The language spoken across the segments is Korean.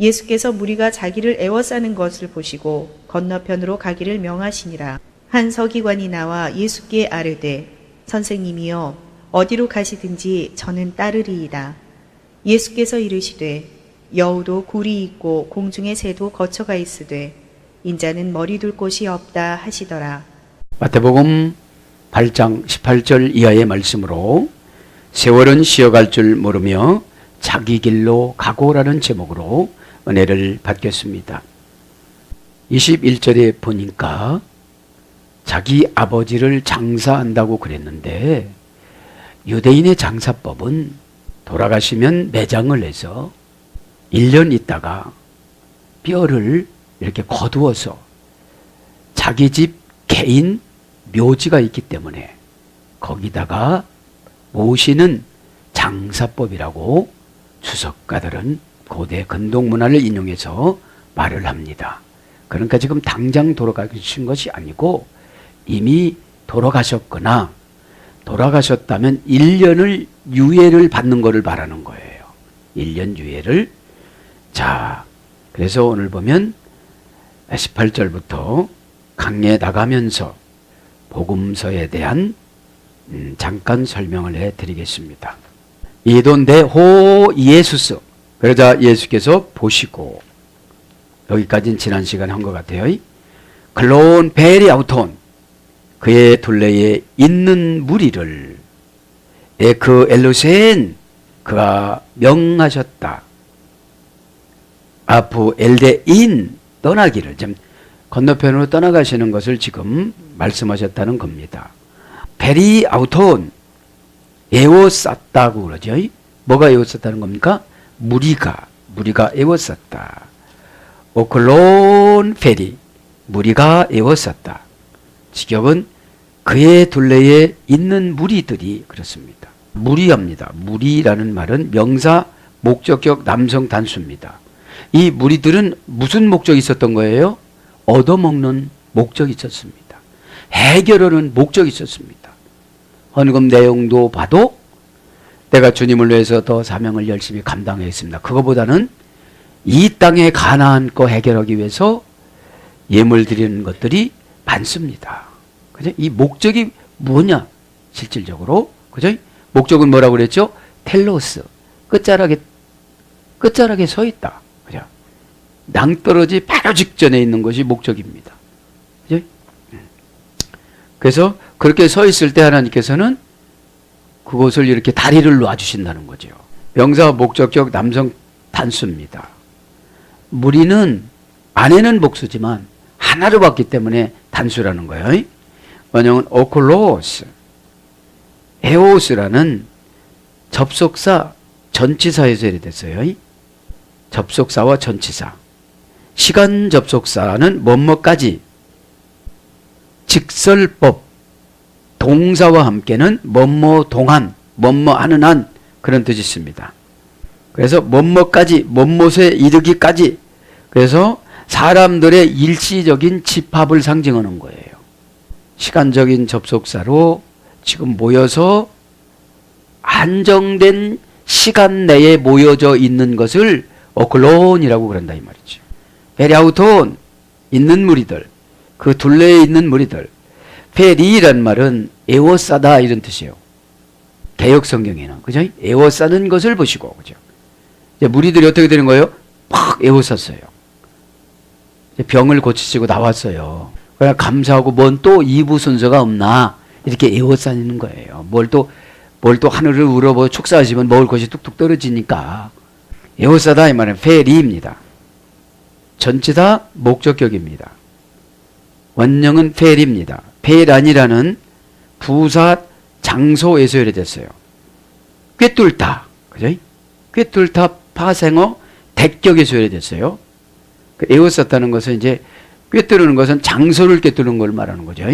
예수께서 무리가 자기를 애워싸는 것을 보시고 건너편으로 가기를 명하시니라. 한 서기관이 나와 예수께 아뢰되 선생님이여 어디로 가시든지 저는 따르리이다. 예수께서 이르시되 여우도 굴이 있고 공중의 새도 거처가 있으되 인자는 머리 둘 곳이 없다 하시더라. 마태복음 8장 18절 이하의 말씀으로 세월은 쉬어갈 줄 모르며 자기 길로 가고라는 제목으로 은혜를 받겠습니다. 21절에 보니까 자기 아버지를 장사한다고 그랬는데 유대인의 장사법은 돌아가시면 매장을 해서 1년 있다가 뼈를 이렇게 거두어서 자기 집 개인 묘지가 있기 때문에 거기다가 모시는 장사법이라고 주석가들은 고대 근동문화를 인용해서 말을 합니다. 그러니까 지금 당장 돌아가신 것이 아니고 이미 돌아가셨거나 돌아가셨다면 1년을 유예를 받는 것을 말하는 거예요. 1년 유예를. 자, 그래서 오늘 보면 18절부터 강에 나가면서 복음서에 대한 잠깐 설명을 해드리겠습니다. 이돈데 호 예수스. 그러자 예수께서 보시고, 여기까지는 지난 시간에 한 것 같아요. 클론 베리 아우톤, 그의 둘레에 있는 무리를 그 엘루센, 그가 명하셨다. 아프 엘데인, 떠나기를, 지금 건너편으로 떠나가시는 것을 지금 말씀하셨다는 겁니다. 베리 아우톤, 에워쌌다고 그러죠. 뭐가 에워쌌다는 겁니까? 무리가 에워쌌다. 오클론 페리, 무리가 에워쌌다. 직역은 그의 둘레에 있는 무리들이 그렇습니다. 무리합니다. 무리라는 말은 명사 목적격 남성 단수입니다. 이 무리들은 무슨 목적이 있었던 거예요? 얻어먹는 목적이 있었습니다. 해결하는 목적이 있었습니다. 헌금 내용도 봐도 내가 주님을 위해서 더 사명을 열심히 감당하겠습니다. 그거보다는 이 땅의 가나안 거 해결하기 위해서 예물 드리는 것들이 많습니다. 그죠? 이 목적이 뭐냐? 실질적으로. 그죠? 목적은 뭐라고 그랬죠? 텔로스. 끝자락에 서 있다. 그죠? 낭떠러지 바로 직전에 있는 것이 목적입니다. 그죠? 그래서 그렇게 서 있을 때 하나님께서는 그곳을 이렇게 다리를 놔주신다는 거죠. 명사 목적격 남성 단수입니다. 무리는 안에는 복수지만 하나로 봤기 때문에 단수라는 거예요. 원형은 오클로스, 에오스라는 접속사 전치사에서 이랬어요. 접속사와 전치사. 시간 접속사는 뭐뭐까지, 직설법, 동사와 함께는 뭐뭐 동한, 뭐뭐 하는 한, 그런 뜻이 있습니다. 그래서 뭐뭐까지, 뭐뭐에 이르기까지. 그래서 사람들의 일시적인 집합을 상징하는 거예요. 시간적인 접속사로 지금 모여서 한정된 시간 내에 모여져 있는 것을 오클론이라고 그런다 이 말이죠. 베리아우톤, 있는 무리들, 그 둘레에 있는 무리들. 페리란 말은 에워싸다 이런 뜻이에요. 개역 성경에는. 그죠? 에워싸는 것을 보시고. 그죠? 이제 무리들이 어떻게 되는 거예요? 팍 에워쌌어요. 병을 고치시고 나왔어요. 그러나 감사하고 뭔 또 2부 순서가 없나? 이렇게 에워싸는 거예요. 뭘 또 하늘을 우러보고 축사하시면 먹을 것이 뚝뚝 떨어지니까. 에워싸다 이 말은 페리입니다. 전치사 목적격입니다. 원형은 페리입니다. 페란이라는 부사 장소에서 유래됐어요. 꿰뚫다. 그죠? 꿰뚫다 파생어 대격에서 유래됐어요. 에워쌌다는 것은 이제 꿰뚫는 것은 장소를 꿰뚫는 걸 말하는 거죠.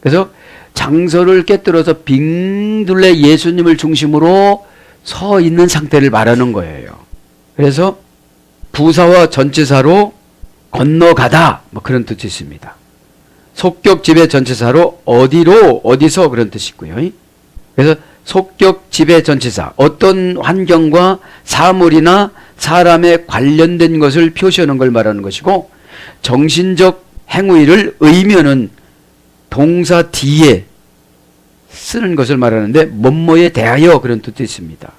그래서 장소를 꿰뚫어서 빙둘레 예수님을 중심으로 서 있는 상태를 말하는 거예요. 그래서 부사와 전치사로 건너가다 뭐 그런 뜻이 있습니다. 속격집의 전치사로 어디로 어디서 그런 뜻이 있고요. 그래서 속격 지배 전치사, 어떤 환경과 사물이나 사람에 관련된 것을 표시하는 걸 말하는 것이고, 정신적 행위를 의미하는 동사 뒤에 쓰는 것을 말하는데 뭐뭐에 대하여 그런 뜻도 있습니다.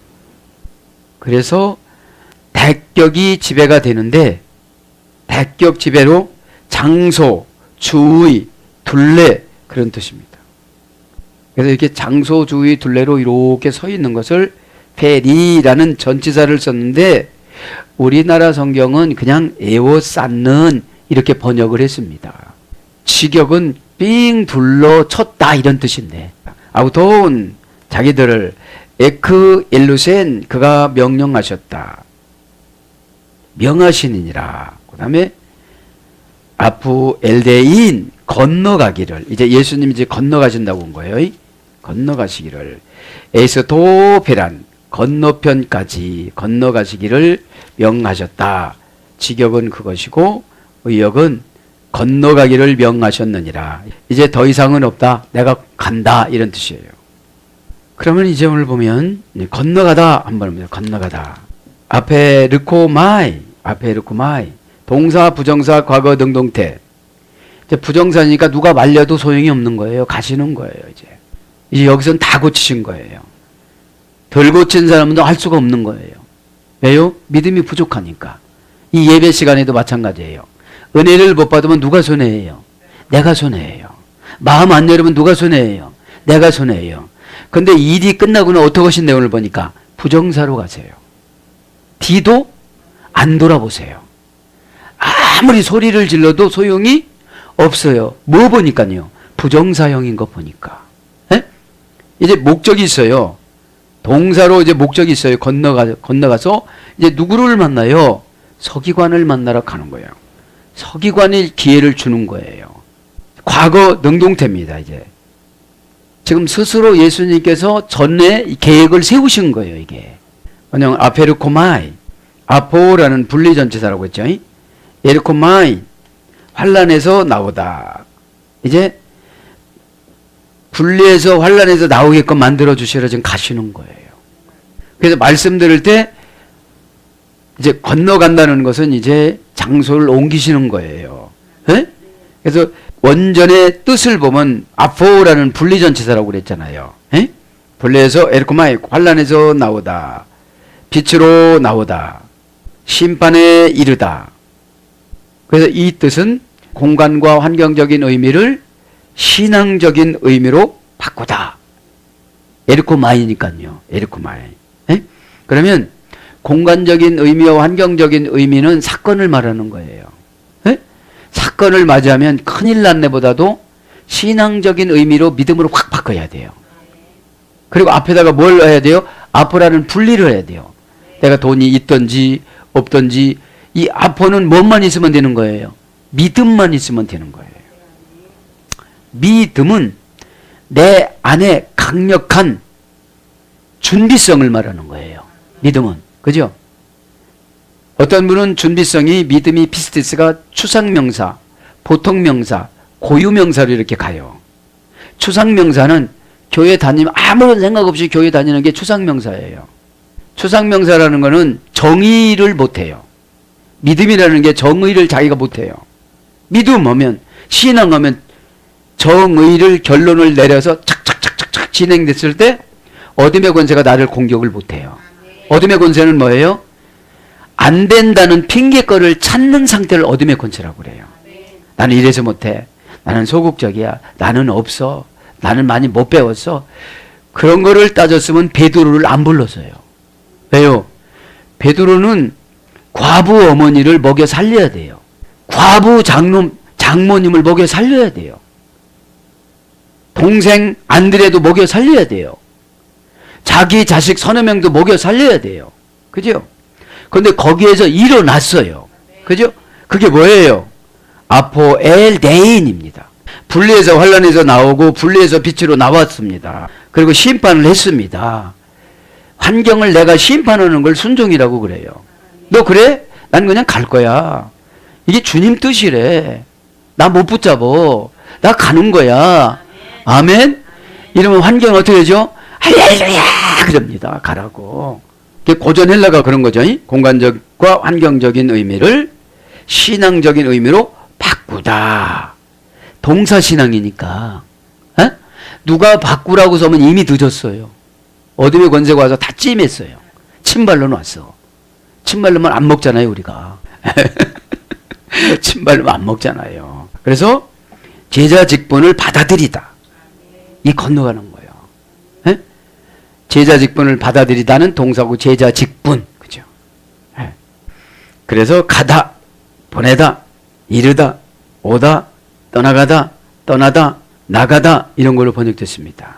그래서 대격이 지배가 되는데 대격 지배로 장소, 주의, 둘레 그런 뜻입니다. 그래서 이렇게 장소, 주의, 둘레로 이렇게 서 있는 것을 페리라는 전치사를 썼는데 우리나라 성경은 그냥 에워싸는 이렇게 번역을 했습니다. 직역은 삥 둘러 쳤다 이런 뜻인데 아우톤 자기들을 에크 엘루센 그가 명령하셨다. 명하시니라. 그 다음에 아프 엘데인 건너가기를 이제 예수님이 이제 건너가신다고 온 거예요. 건너가시기를 에스토페란 건너편까지 건너가시기를 명하셨다. 직역은 그것이고 의역은 건너가기를 명하셨느니라. 이제 더 이상은 없다. 내가 간다 이런 뜻이에요. 그러면 이제 오늘 보면 건너가다 한번 봅니다. 건너가다. 앞에 르코마이 동사, 부정사, 과거, 능동태. 이제 부정사니까 누가 말려도 소용이 없는 거예요. 가시는 거예요. 이제 여기서는 다 고치신 거예요. 덜 고친 사람은 할 수가 없는 거예요. 왜요? 믿음이 부족하니까. 이 예배 시간에도 마찬가지예요. 은혜를 못 받으면 누가 손해예요? 내가 손해예요. 마음 안 열으면 누가 손해예요? 내가 손해예요. 근데 일이 끝나고는 어떻게 하신대요? 오늘 보니까 부정사로 가세요. 뒤도 안 돌아보세요. 아무리 소리를 질러도 소용이 없어요. 뭐 보니까요? 부정사형인 거 보니까. 에? 이제 목적이 있어요. 동사로 이제 목적이 있어요. 건너가서 이제 누구를 만나요? 서기관을 만나러 가는 거예요. 서기관이 기회를 주는 거예요. 과거 능동태입니다. 이제 지금 스스로 예수님께서 전에 계획을 세우신 거예요. 이게 그냥 아페르코마이 아포라는 분리전치사라고 했죠. 에르코마이 환란에서 나오다. 이제 분리해서 환란에서 나오게끔 만들어 주시러 지금 가시는 거예요. 그래서 말씀 들을 때 이제 건너간다는 것은 이제 장소를 옮기시는 거예요. 에? 그래서 원전의 뜻을 보면 아포라는 분리전치사라고 그랬잖아요. 에? 분리해서 에르코마이 환란에서 나오다. 빛으로 나오다. 심판에 이르다. 그래서 이 뜻은 공간과 환경적인 의미를 신앙적인 의미로 바꾸다. 에르코마이니까요. 에르코마이. 에? 그러면 공간적인 의미와 환경적인 의미는 사건을 말하는 거예요. 에? 사건을 맞이하면 큰일 났네보다도 신앙적인 의미로 믿음으로 확 바꿔야 돼요. 그리고 앞에다가 뭘 해야 돼요? 아포라는 분리를 해야 돼요. 내가 돈이 있든지 없든지 이 아포는 뭐만 있으면 되는 거예요? 믿음만 있으면 되는 거예요. 믿음은 내 안에 강력한 준비성을 말하는 거예요. 믿음은. 그죠? 어떤 분은 준비성이 믿음이 피스티스가 추상명사, 보통명사, 고유명사로 이렇게 가요. 추상명사는 교회 다니면 아무런 생각 없이 교회 다니는 게 추상명사예요. 추상명사라는 거는 정의를 못해요. 믿음이라는 게 정의를 자기가 못해요. 믿음 하면 신앙하면 정의를 결론을 내려서 착착착착착 진행됐을 때 어둠의 권세가 나를 공격을 못해요. 어둠의 권세는 뭐예요? 안 된다는 핑계거리를 찾는 상태를 어둠의 권세라고 그래요. 나는 이래서 못해. 나는 소극적이야. 나는 없어. 나는 많이 못 배웠어. 그런 거를 따졌으면 베드로를 안 불렀어요. 왜요? 베드로는 과부 어머니를 먹여 살려야 돼요. 과부 장모님을 먹여 살려야 돼요. 동생 안드레도 먹여 살려야 돼요. 자기 자식 서너 명도 먹여 살려야 돼요. 그죠? 근데 거기에서 일어났어요. 그죠? 그게 뭐예요? 아포엘데인입니다. 분리해서 환란에서 나오고 분리해서 빛으로 나왔습니다. 그리고 심판을 했습니다. 환경을 내가 심판하는 걸 순종이라고 그래요. 너 그래? 난 그냥 갈 거야. 이게 주님 뜻이래. 나 못 붙잡어. 나 가는 거야. 아멘? 이러면 환경 어떻게 되죠? 할렐루야 그럽니다. 가라고. 고전 헬라가 그런 거죠. 공간적과 환경적인 의미를 신앙적인 의미로 바꾸다. 동사 신앙이니까. 에? 누가 바꾸라고 서면 이미 늦었어요. 어둠의 권세가 와서 다 찜했어요. 침발로는 왔어. 침발로만 안 먹잖아요, 우리가. 침발로만 안 먹잖아요. 그래서 제자 직분을 받아들이다. 이 건너가는 거예요. 에? 제자 직분을 받아들이다는 동사고 제자 직분. 그죠? 에. 그래서 가다, 보내다, 이르다, 오다, 떠나가다, 떠나다, 나가다 이런 걸로 번역됐습니다.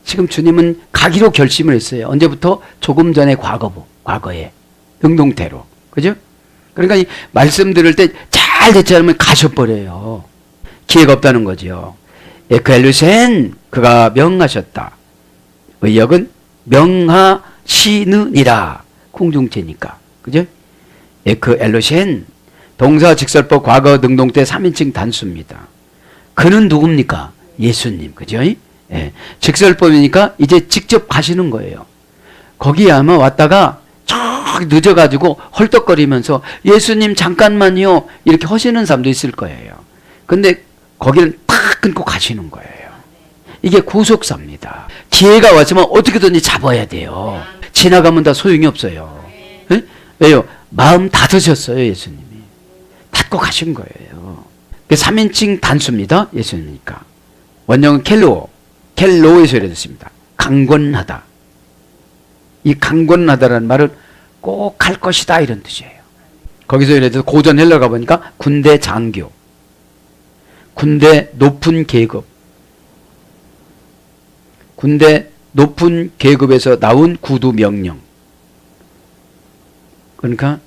지금 주님은 가기로 결심을 했어요. 언제부터? 조금 전에 과거에. 능동태로. 그죠? 그러니까 이 말씀 들을 때 잘 듣지 않으면 가셔버려요. 기회가 없다는 거죠. 에크엘루센 그가 명하셨다. 의역은 명하시느니라. 궁중체니까. 그죠? 에크엘루센 동사 직설법 과거 능동태 3인칭 단수입니다. 그는 누굽니까? 예수님. 그죠? 예. 직설법이니까 이제 직접 가시는 거예요. 거기에 아마 왔다가 쫙 늦어가지고 헐떡거리면서 예수님 잠깐만요 이렇게 하시는 사람도 있을 거예요. 근데 거기를 딱 끊고 가시는 거예요. 이게 구속사입니다. 기회가 왔으면 어떻게든지 잡아야 돼요. 지나가면 다 소용이 없어요. 예? 왜요? 마음 닫으셨어요 예수님이. 닫고 가신 거예요. 3인칭 단수입니다. 예수님이니까. 원형은 켈로에서 이래졌습니다. 강권하다. 이 강권하다라는 말은 꼭 갈 것이다 이런 뜻이에요. 거기서 예를 들어서 고전 헬라 가보니까 군대 장교, 군대 높은 계급, 군대 높은 계급에서 나온 구두 명령. 그러니까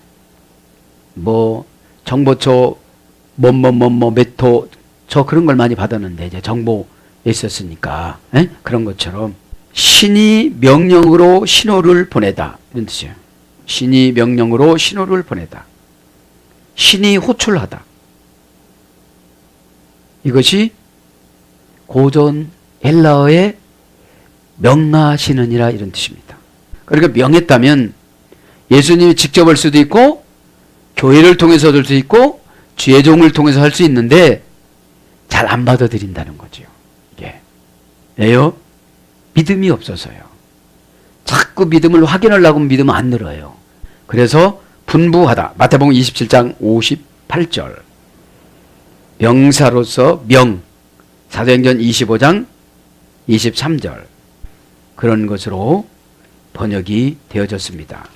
뭐 정보처 메토 저 그런 걸 많이 받았는데 이제 정보에 있었으니까 그런 것처럼 신이 명령으로 신호를 보내다 이런 뜻이에요. 신이 명령으로 신호를 보내다. 신이 호출하다. 이것이 고전 헬라어의 명하시느니라 이런 뜻입니다. 그러니까 명했다면 예수님이 직접 할 수도 있고 교회를 통해서 할 수 있고 지혜종을 통해서 할 수 있는데 잘 안 받아들인다는 거죠. 이게 왜요? 믿음이 없어서요. 자꾸 믿음을 확인하려고 하면 믿음은 안 늘어요. 그래서 분부하다. 마태복음 27장 58절. 명사로서 명. 사도행전 25장 23절. 그런 것으로 번역이 되어졌습니다.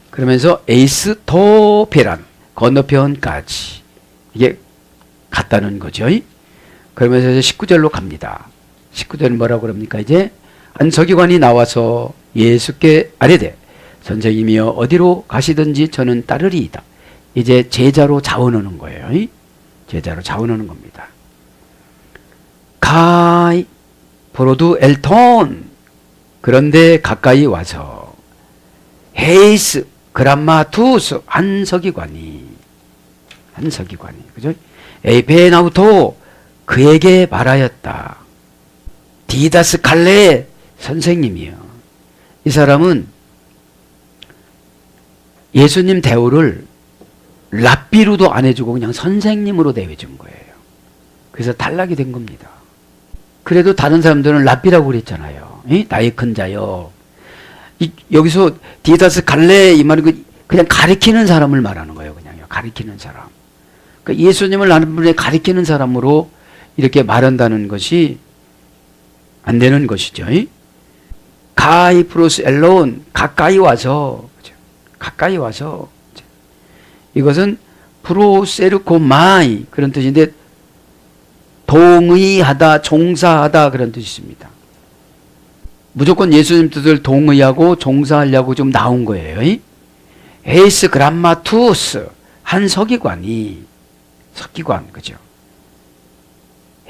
그러면서 에이스토페란 건너편까지 이게 갔다는 거죠. 그러면서 이제 19절로 갑니다. 19절은 뭐라고 그럽니까? 이제 안서기관이 나와서 예수께 아뢰되 선생님이여 어디로 가시든지 저는 따르리이다. 이제 제자로 자원하는 거예요. 제자로 자원하는 겁니다. 가이 보로두 엘톤 그런데 가까이 와서 헤이스 그람마투스 한서기관이 그죠? 에이페나우토 그에게 말하였다. 디다스 칼레 선생님이요. 이 사람은 예수님 대우를 랍비로도 안 해주고 그냥 선생님으로 대해준 거예요. 그래서 탈락이 된 겁니다. 그래도 다른 사람들은 랍비라고 그랬잖아요. 나의 큰 자요. 여기서 디다스 갈레 이 말은 그냥 가리키는 사람을 말하는 거예요. 그냥요. 가리키는 사람. 그러니까 예수님을 아는 분에 가리키는 사람으로 이렇게 말한다는 것이 안 되는 것이죠. 가이 프로스 엘론 가까이 와서 그죠? 가까이 와서 그죠? 이것은 프로세르코마이 그런 뜻인데 동의하다 종사하다 그런 뜻이 있습니다. 무조건 예수님 뜻을 동의하고 종사하려고 좀 나온 거예요. 에이스 그람마투스 한 서기관이 서기관 그죠?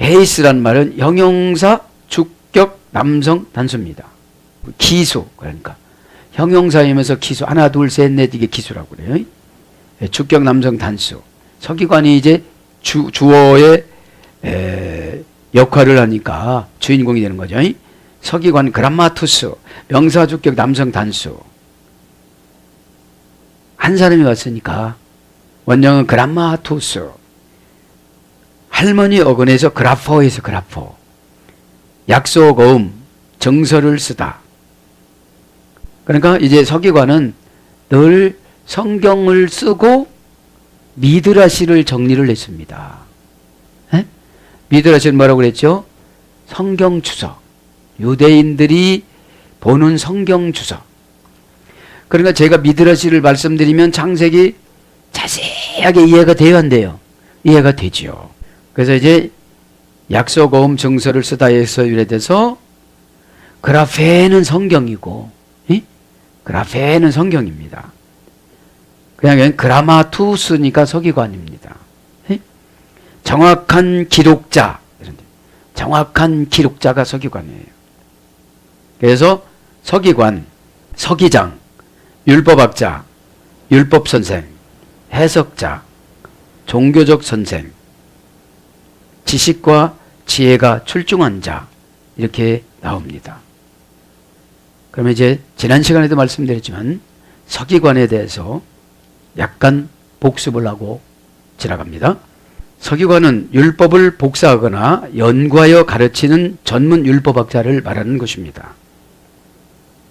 에이스란 말은 형용사 주격 남성 단수입니다. 기수 그러니까 형용사이면서 기수 하나 둘 셋 넷 이게 기수라고 그래요. 주격 남성 단수 서기관이 이제 주어의 역할을 하니까 주인공이 되는 거죠. 서기관 그람마투스, 명사주격 남성 단수. 한 사람이 왔으니까 원형은 그람마투스. 할머니 어근에서 그라포에서 그라포. 약속어음, 정서를 쓰다. 그러니까 이제 서기관은 늘 성경을 쓰고 미드라시를 정리를 했습니다. 에? 미드라시는 뭐라고 그랬죠? 성경 주석. 유대인들이 보는 성경 주석. 그러니까 제가 미드라시를 말씀드리면 창세기 자세하게 이해가 돼야 한대요. 이해가 되지요. 그래서 이제 약속어음 정서를 쓰다에서 유래돼서 그라페는 성경이고, 그라페는 성경입니다. 그냥 그라마투스니까 서기관입니다. 정확한 기록자, 정확한 기록자가 서기관이에요. 그래서 서기관, 서기장, 율법학자, 율법선생, 해석자, 종교적 선생, 지식과 지혜가 출중한 자, 이렇게 나옵니다. 그러면 이제 지난 시간에도 말씀드렸지만 서기관에 대해서 약간 복습을 하고 지나갑니다. 서기관은 율법을 복사하거나 연구하여 가르치는 전문 율법학자를 말하는 것입니다.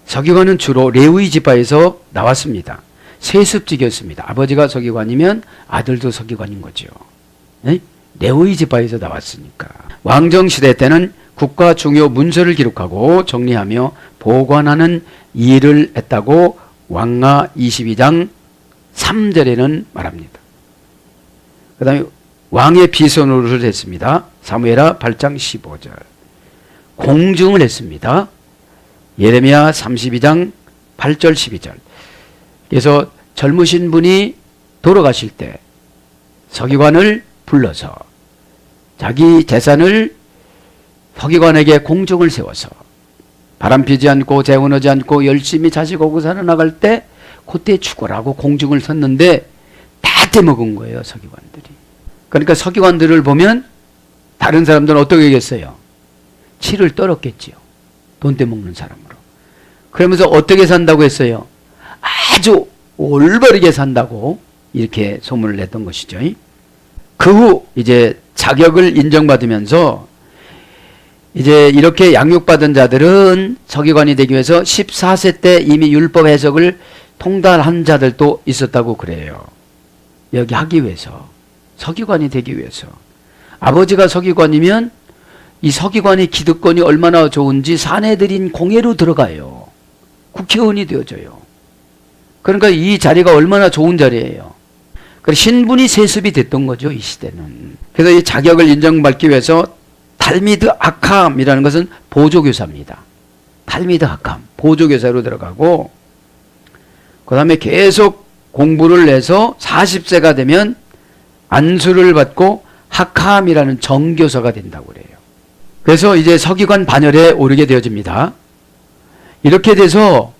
서기관은 주로 레위 지파에서 나왔습니다. 세습직이었습니다. 아버지가 서기관이면 아들도 서기관인 거죠. 네? 레위 지파에서 나왔으니까. 왕정시대 때는 국가 중요 문서를 기록하고 정리하며 보관하는 일을 했다고 왕하 22장 3절에는 말합니다. 그 다음에 왕의 비서노릇을 했습니다. 사무엘하 8장 15절. 공증을 했습니다. 예레미야 32장 8절 12절. 그래서 젊으신 분이 돌아가실 때 서기관을 불러서 자기 재산을 서기관에게 공증을 세워서 바람피지 않고 재혼하지 않고 열심히 자식 오고 살아나갈 때 그때 죽어라고 공증을 섰는데 다 떼먹은 거예요, 서기관들이. 그러니까 서기관들을 보면 다른 사람들은 어떻게 얘기했어요? 치를 떨었겠지요. 돈 떼먹는 사람으로. 그러면서 어떻게 산다고 했어요? 아주 올바르게 산다고 이렇게 소문을 냈던 것이죠. 그 후 이제 자격을 인정받으면서 이제 이렇게 양육받은 자들은 서기관이 되기 위해서 14세 때 이미 율법 해석을 통달한 자들도 있었다고 그래요. 여기 하기 위해서. 서기관이 되기 위해서. 아버지가 서기관이면 이 서기관의 기득권이 얼마나 좋은지 사내들인 공회로 들어가요. 국회의원이 되어져요. 그러니까 이 자리가 얼마나 좋은 자리예요. 그래서 신분이 세습이 됐던 거죠, 이 시대는. 그래서 이 자격을 인정받기 위해서 탈미드 아캄이라는 것은 보조교사입니다. 탈미드 아캄, 보조교사로 들어가고, 그 다음에 계속 공부를 해서 40세가 되면 안수를 받고 하캄이라는 정교사가 된다고 그래요. 그래서 이제 서기관 반열에 오르게 되어집니다. 이렇게 돼서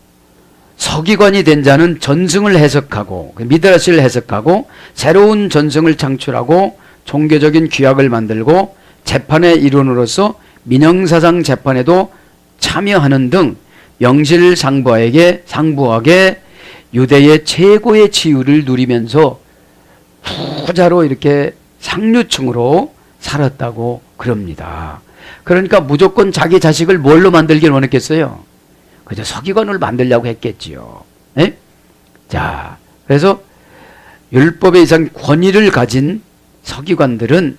서기관이 된 자는 전승을 해석하고 미드라시를 해석하고 새로운 전승을 창출하고 종교적인 규약을 만들고 재판의 일원으로서 민형사상 재판에도 참여하는 등 명실상부하게 유대의 최고의 지위를 누리면서 부자로 이렇게 상류층으로 살았다고 그럽니다. 그러니까 무조건 자기 자식을 뭘로 만들길 원했겠어요? 그저 서기관을 만들려고 했겠지요. 네? 자, 그래서 율법에 이상 권위를 가진 서기관들은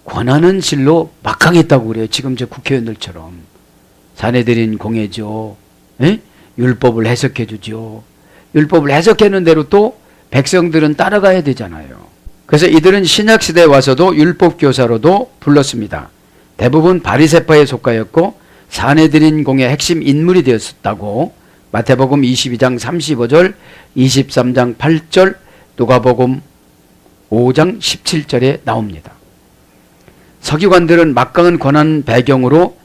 권하는 실로 막강했다고 그래요. 지금 저 국회의원들처럼. 사내들인 공회죠. 네? 율법을 해석해 주죠. 율법을 해석하는 대로 또 백성들은 따라가야 되잖아요. 그래서 이들은 신약시대에 와서도 율법교사로도 불렀습니다. 대부분 바리새파에 속하였고 사내들인 공의 핵심 인물이 되었다고 마태복음 22장 35절, 23장 8절, 누가복음 5장 17절에 나옵니다. 서기관들은 막강한 권한 배경으로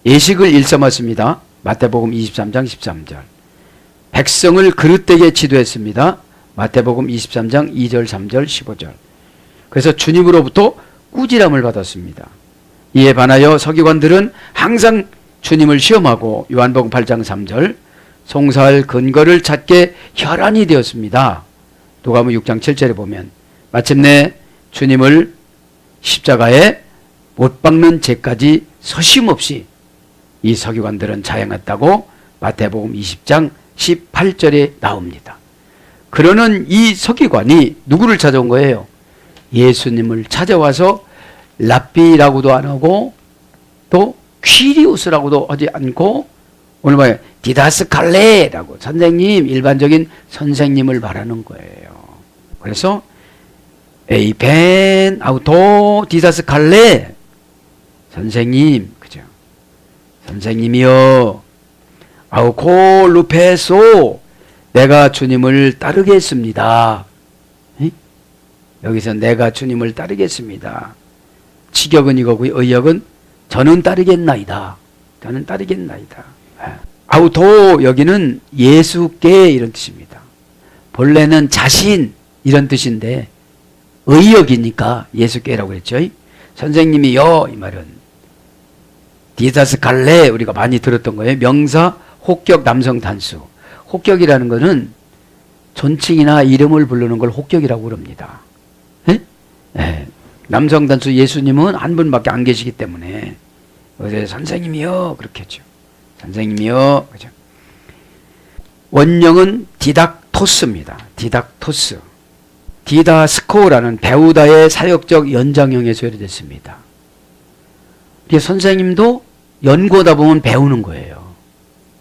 예식을 일삼았습니다. 마태복음 23장 13절. 백성을 그릇되게 지도했습니다. 마태복음 23장 2절, 3절, 15절. 그래서 주님으로부터 꾸지람을 받았습니다. 이에 반하여 서기관들은 항상 주님을 시험하고 요한복음 8장 3절 송사할 근거를 찾게 혈안이 되었습니다. 누가복음 6장 7절에 보면 마침내 주님을 십자가에 못 박는 죄까지 서심없이 이 서기관들은 자행했다고 마태복음 20장 18절에 나옵니다. 그러는 이 서기관이 누구를 찾아온 거예요? 예수님을 찾아와서 랍비라고도 안 하고 또 퀴리우스라고도 하지 않고 오늘 뭐예요? 디다스칼레라고 선생님, 일반적인 선생님을 말하는 거예요. 그래서 에이펜 아우토 디다스칼레 선생님, 그죠? 선생님이여 아우코 루페소 내가 주님을 따르겠습니다. 에? 여기서 내가 주님을 따르겠습니다. 직역은 이거고요. 의역은 저는 따르겠나이다. 저는 따르겠나이다. 아우토 여기는 예수께 이런 뜻입니다. 본래는 자신 이런 뜻인데 의역이니까 예수께라고 했죠. 선생님이요 이 말은 디다스칼레 우리가 많이 들었던 거예요. 명사 혹격 남성 단수. 혹격이라는 것은 존칭이나 이름을 부르는 걸 혹격이라고 그럽니다. 네. 남성 단수 예수님은 한 분밖에 안 계시기 때문에 선생님이요 그렇게 했죠. 선생님이요. 그죠? 원형은 디닥토스입니다. 디닥토스. 디다스코라는 배우다의 사역적 연장형에서 유래됐습니다. 이게 선생님도 연구하다 보면 배우는 거예요.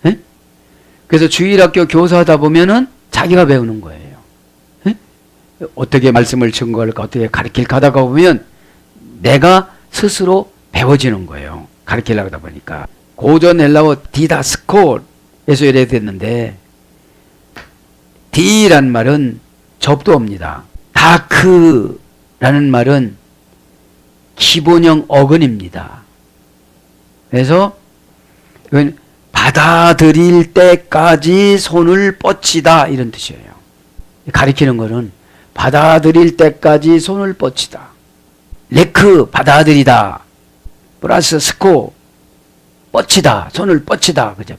에? 그래서 주일학교 교사하다 보면은 자기가 배우는 거예요. 에? 어떻게 말씀을 증거할까, 어떻게 가르칠까 하다가 보면 내가 스스로 배워지는 거예요. 가르치려고 하다 보니까. 고전 헬라어 디다스코에서 유래됐는데 디란 말은 접두어입니다. 다크라는 말은 기본형 어근입니다. 그래서 이건 받아들일 때까지 손을 뻗치다 이런 뜻이에요. 가리키는 거는 받아들일 때까지 손을 뻗치다. 레크 받아들이다. 플러스 스코 뻗치다. 손을 뻗치다. 그죠?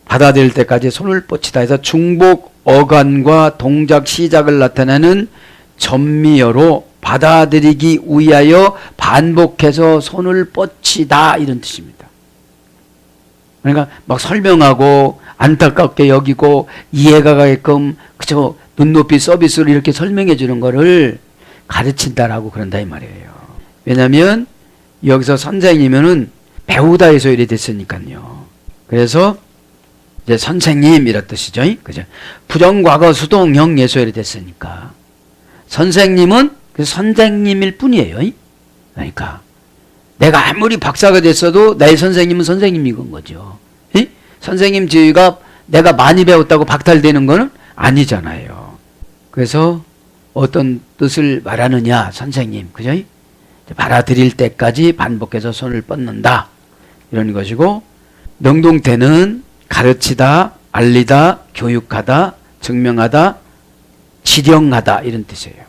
받아들일 때까지 손을 뻗치다 해서 중복 어간과 동작 시작을 나타내는 전미어로 받아들이기 위하여 반복해서 손을 뻗치다 이런 뜻입니다. 그러니까 막 설명하고 안타깝게 여기고 이해가 가게끔 그저 눈높이 서비스로 이렇게 설명해 주는 거를 가르친다라고 그런다 이 말이에요. 왜냐하면 여기서 선생님은 배우다에서 이래 됐으니까요. 그래서 이제 선생님 이런 뜻이죠. 그죠? 부정과거 수동형에서 이래 됐으니까 선생님은 그 선생님일 뿐이에요. 그러니까 내가 아무리 박사가 됐어도 나의 선생님은 선생님인 거죠. 선생님 지위가 내가 많이 배웠다고 박탈되는 거는 아니잖아요. 그래서 어떤 뜻을 말하느냐 선생님 그죠? 받아들일 때까지 반복해서 손을 뻗는다 이런 것이고 능동태는 가르치다, 알리다, 교육하다, 증명하다, 지령하다 이런 뜻이에요.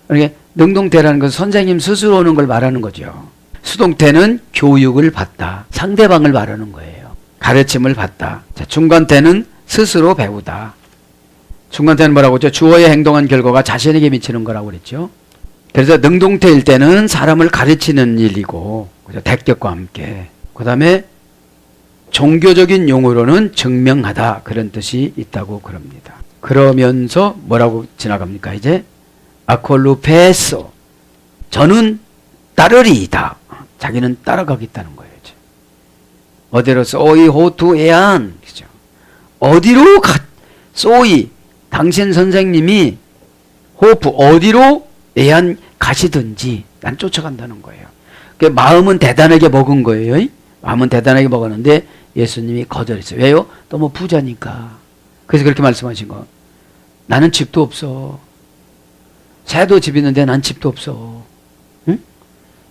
그러니까 능동태라는 것은 선생님 스스로 오는 걸 말하는 거죠. 수동태는 교육을 받다, 상대방을 말하는 거예요. 가르침을 받다. 자, 중간태는 스스로 배우다. 중간태는 뭐라고 했죠? 주어의 행동한 결과가 자신에게 미치는 거라고 그랬죠. 그래서 능동태일 때는 사람을 가르치는 일이고 그죠? 대격과 함께. 그 다음에 종교적인 용어로는 증명하다 그런 뜻이 있다고 그럽니다. 그러면서 뭐라고 지나갑니까? 이제 아콜루페소 저는 따르리이다. 자기는 따라가겠다는 거예요. 어디로 소이 호투에안 그죠? 어디로 소이 당신 선생님이 호프 어디로 에안 가시든지 난 쫓아간다는 거예요. 그 마음은 대단하게 먹은 거예요. 마음은 대단하게 먹었는데 예수님이 거절했어요. 왜요? 너무 부자니까. 그래서 그렇게 말씀하신 거. 나는 집도 없어. 새도 집 있는데 난 집도 없어. 응?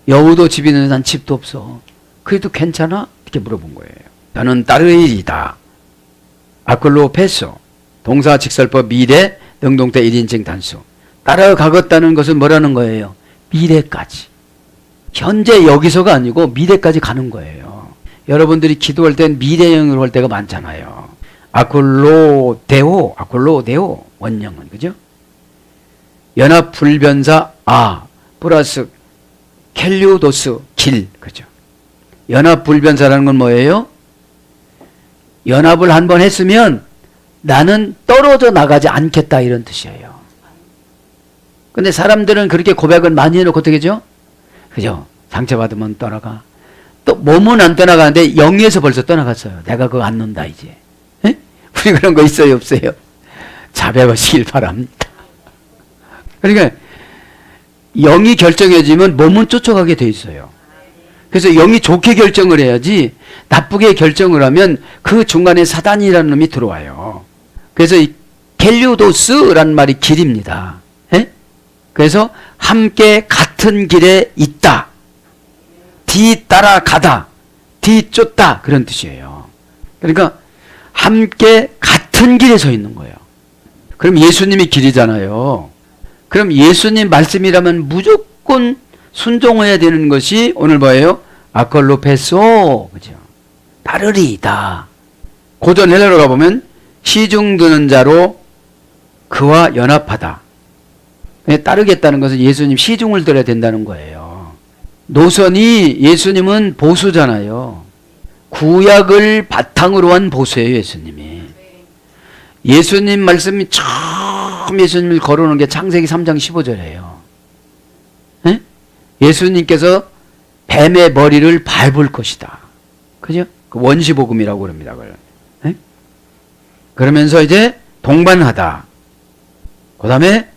여우도 집 있는데 난 집도 없어. 그래도 괜찮아? 이렇게 물어본 거예요. 나는 따르이다. 아클로페소. 동사 직설법 미래 능동태 1인칭 단수. 따라가겠다는 것은 뭐라는 거예요? 미래까지. 현재 여기서가 아니고 미래까지 가는 거예요. 여러분들이 기도할 땐 미래형으로 할 때가 많잖아요. 아콜로데오, 아콜로데오, 원형은, 그죠? 연합불변사 아 플러스 켈리오도스 길, 그죠? 연합불변사라는 건 뭐예요? 연합을 한번 했으면 나는 떨어져 나가지 않겠다, 이런 뜻이에요. 근데 사람들은 그렇게 고백을 많이 해놓고 어떻게 하죠? 그죠? 상처받으면 떠나가. 또 몸은 안 떠나가는데 영에서 벌써 떠나갔어요. 내가 그거 안 논다 이제. 에? 우리 그런 거 있어요, 없어요? 자백하시길 바랍니다. 그러니까 영이 결정해지면 몸은 쫓아가게 돼 있어요. 그래서 영이 좋게 결정을 해야지 나쁘게 결정을 하면 그 중간에 사단이라는 놈이 들어와요. 그래서 이 켈리오도스라는 말이 길입니다. 에? 그래서 함께 같은 길에 있다. 뒤 따라가다. 뒤 쫓다. 그런 뜻이에요. 그러니까 함께 같은 길에 서 있는 거예요. 그럼 예수님이 길이잖아요. 그럼 예수님 말씀이라면 무조건 순종해야 되는 것이 오늘 뭐예요? 아콜로페소, 그죠? 따르리이다. 고전 헬라로 가보면 시중 드는 자로 그와 연합하다. 따르겠다는 것은 예수님 시중을 들어야 된다는 거예요. 노선이 예수님은 보수잖아요. 구약을 바탕으로 한 보수예요, 예수님이. 예수님 말씀이 처음 예수님을 걸어오는 게 창세기 3장 15절이에요. 에? 예수님께서 뱀의 머리를 밟을 것이다. 그죠? 그 원시복음이라고 그럽니다. 그걸. 에? 그러면서 이제 동반하다. 그 다음에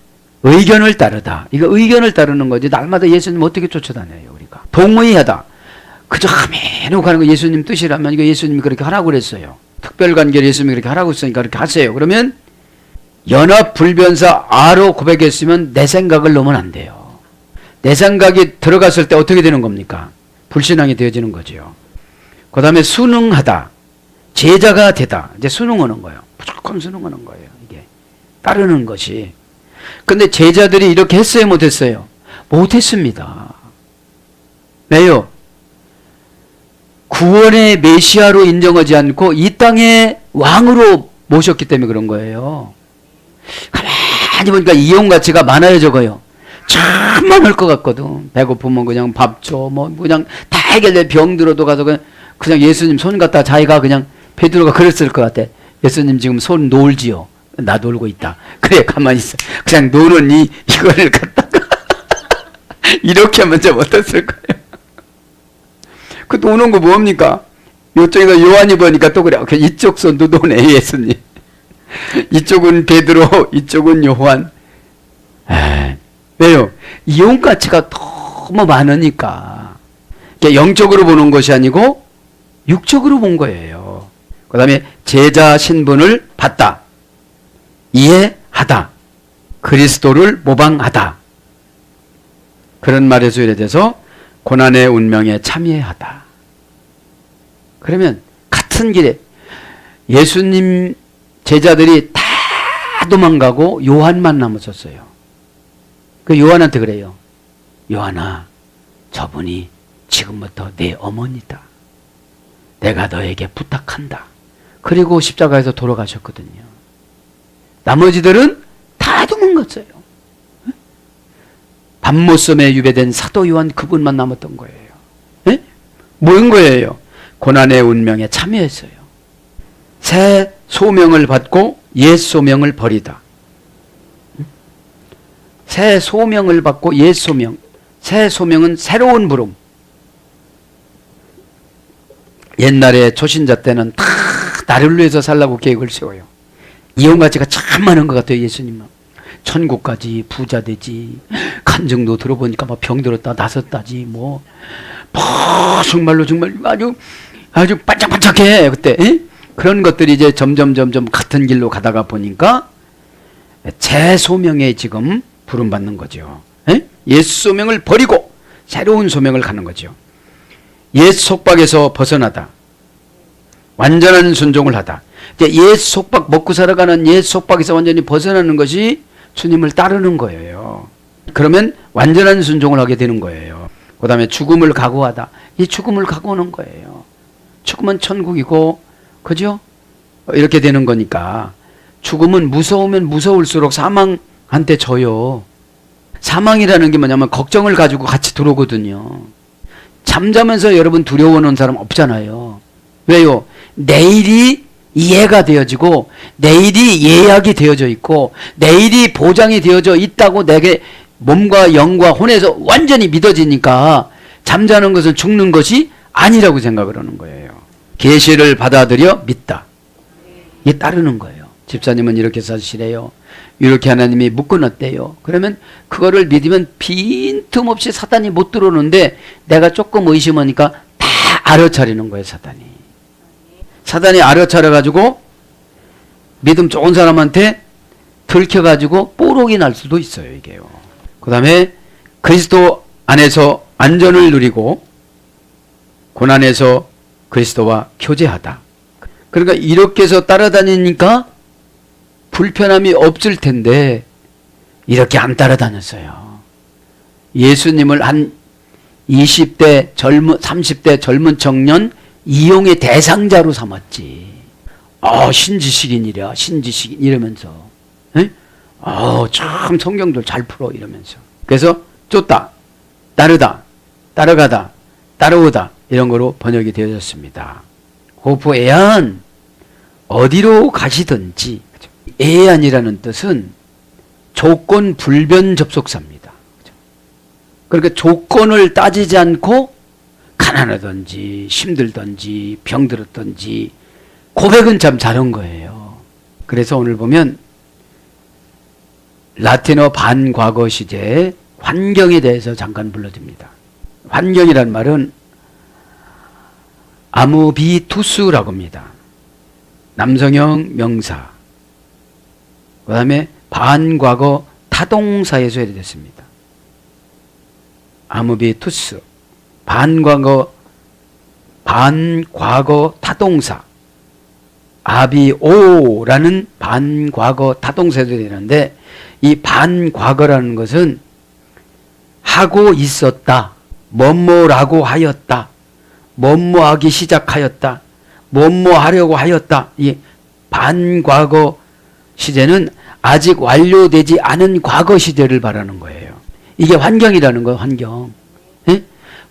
의견을 따르다. 이거 의견을 따르는 거지. 날마다 예수님 어떻게 쫓아다녀요, 우리가. 동의하다. 그저 하면하고 하는 거 예수님 뜻이라면 이거 예수님이 그렇게 하라고 그랬어요. 특별관계를 예수님이 그렇게 하라고 했으니까 그렇게 하세요. 그러면 연합불변사 아로 고백했으면 내 생각을 넣으면 안 돼요. 내 생각이 들어갔을 때 어떻게 되는 겁니까? 불신앙이 되어지는 거죠. 그 다음에 순응하다. 제자가 되다. 이제 순응하는 거예요. 무조건 순응하는 거예요. 이게 따르는 것이. 근데 제자들이 이렇게 했어요, 못했어요? 못했습니다. 왜요? 구원의 메시아로 인정하지 않고 이 땅의 왕으로 모셨기 때문에 그런 거예요. 가만히 보니까 이용 가치가 많아요, 적어요? 참 많을 것 같거든. 배고프면 그냥 밥 줘, 뭐 그냥 다 해결돼. 병 들어도 가서 그냥 예수님 손 갖다 자기가 그냥 베드로가 그랬을 것 같아. 예수님 지금 손 놀지요. 나 놀고 있다. 그래, 가만히 있어. 그냥 노는 이거를 갖다가 이렇게 하면 좀 어땠을 거예요? 그 노는 거 뭡니까? 이쪽에서 요한이 보니까 또 그래. 이쪽 손도 노네, 예수님. 이쪽은 베드로, 이쪽은 요한. 왜요? 이용 가치가 너무 많으니까. 영적으로 보는 것이 아니고 육적으로 본 거예요. 그 다음에 제자 신분을 받다. 이해하다. 그리스도를 모방하다. 그런 말에서 이래돼서 고난의 운명에 참여하다. 그러면 같은 길에 예수님 제자들이 다 도망가고 요한만 남았었어요. 그 요한한테 그래요. 요한아, 저분이 지금부터 내 어머니다. 내가 너에게 부탁한다. 그리고 십자가에서 돌아가셨거든요. 나머지들은 다 도망갔어요. 밤모섬에 유배된 사도 요한 그분만 남았던 거예요. 에? 뭐인 거예요? 고난의 운명에 참여했어요. 새 소명을 받고 옛 소명을 버리다. 새 소명을 받고 옛 소명. 새 소명은 새로운 부름. 옛날에 초신자 때는 다 나를 위해서 살라고 계획을 세워요. 이용가치가 참 많은 것 같아요, 예수님은. 천국까지 부자 되지. 간증도 들어보니까 막 병들었다 나섰다지 뭐 정말로 정말 아주 반짝반짝해 그때. 에? 그런 것들이 이제 점점 같은 길로 가다가 보니까 제 소명에 지금 부름받는 거죠. 에? 옛 소명을 버리고 새로운 소명을 가는 거죠. 옛 속박에서 벗어나다. 완전한 순종을 하다. 이제 옛 속박 먹고 살아가는 옛 속박에서 완전히 벗어나는 것이 주님을 따르는 거예요. 그러면 완전한 순종을 하게 되는 거예요. 그 다음에 죽음을 각오하다. 이 죽음을 각오하는 거예요. 죽으면 천국이고, 그죠? 이렇게 되는 거니까. 죽음은 무서우면 무서울수록 사망한테 져요. 사망이라는 게 뭐냐면 걱정을 가지고 같이 들어오거든요. 잠자면서 여러분 두려워하는 사람 없잖아요. 왜요? 내일이 이해가 되어지고 내일이 예약이 되어져 있고 내일이 보장이 되어져 있다고 내게 몸과 영과 혼에서 완전히 믿어지니까 잠자는 것은 죽는 것이 아니라고 생각을 하는 거예요. 계시를 받아들여 믿다. 이게 따르는 거예요. 집사님은 이렇게 사시래요. 이렇게 하나님이 묶어놨대요. 그러면 그거를 믿으면 빈틈없이 사단이 못 들어오는데 내가 조금 의심하니까 다 알아차리는 거예요. 사단이 알아차려가지고 믿음 좋은 사람한테 들켜가지고 뽀록이 날 수도 있어요. 이게요. 그 다음에 그리스도 안에서 안전을 누리고 고난에서 그리스도와 교제하다. 그러니까 이렇게 해서 따라다니니까 불편함이 없을 텐데 이렇게 안 따라다녔어요. 예수님을 한 20대 30대 젊은 청년 이용의 대상자로 삼았지. 신지식인이랴 신지식인 이러면서 참 성경도 잘 풀어 이러면서. 그래서 쫓다, 따르다, 따라가다, 따라오다 이런 거로 번역이 되어졌습니다. 호프에안 어디로 가시든지. 에안이라는 뜻은 조건 불변 접속사입니다. 그러니까 조건을 따지지 않고 가난하든지 힘들든지 병들었든지 고백은 참 잘한 거예요. 그래서 오늘 보면 라틴어 반과거 시제의 환경에 대해서 잠깐 불러줍니다. 환경이란 말은 아무비투스라고 합니다. 남성형 명사. 그 다음에 반과거 타동사에 소개됐습니다. 아무비투스. 반과거 타동사. 아비오라는 반과거 타동사도 되는데 이 반과거라는 것은 하고 있었다. 뭐뭐라고 하였다. 뭐뭐하기 시작하였다. 뭐뭐하려고 하였다. 이 반과거 시제는 아직 완료되지 않은 과거 시제를 말하는 거예요. 이게 환경이라는 거예요. 환경.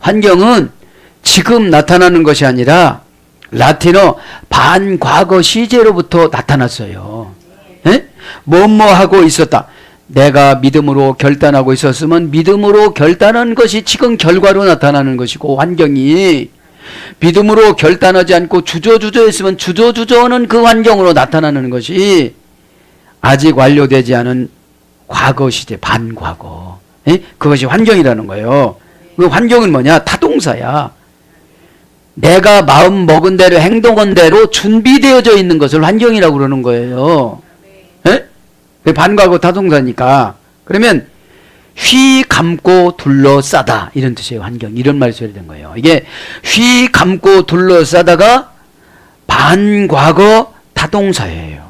환경은 지금 나타나는 것이 아니라 라틴어 반과거 시제로부터 나타났어요. 뭐뭐하고 있었다. 내가 믿음으로 결단하고 있었으면 믿음으로 결단한 것이 지금 결과로 나타나는 것이고, 환경이 믿음으로 결단하지 않고 주저주저했으면 주저주저하는 그 환경으로 나타나는 것이 아직 완료되지 않은 과거 시제, 반과거. 그것이 환경이라는 거예요. 그 환경은 뭐냐? 타동사야. 내가 마음 먹은 대로 행동한 대로 준비되어져 있는 것을 환경이라고 그러는 거예요. 반과거 타동사니까. 그러면 휘 감고 둘러싸다 이런 뜻이에요. 환경. 이런 말이 써야 되는 거예요. 이게 휘 감고 둘러싸다가 반과거 타동사예요.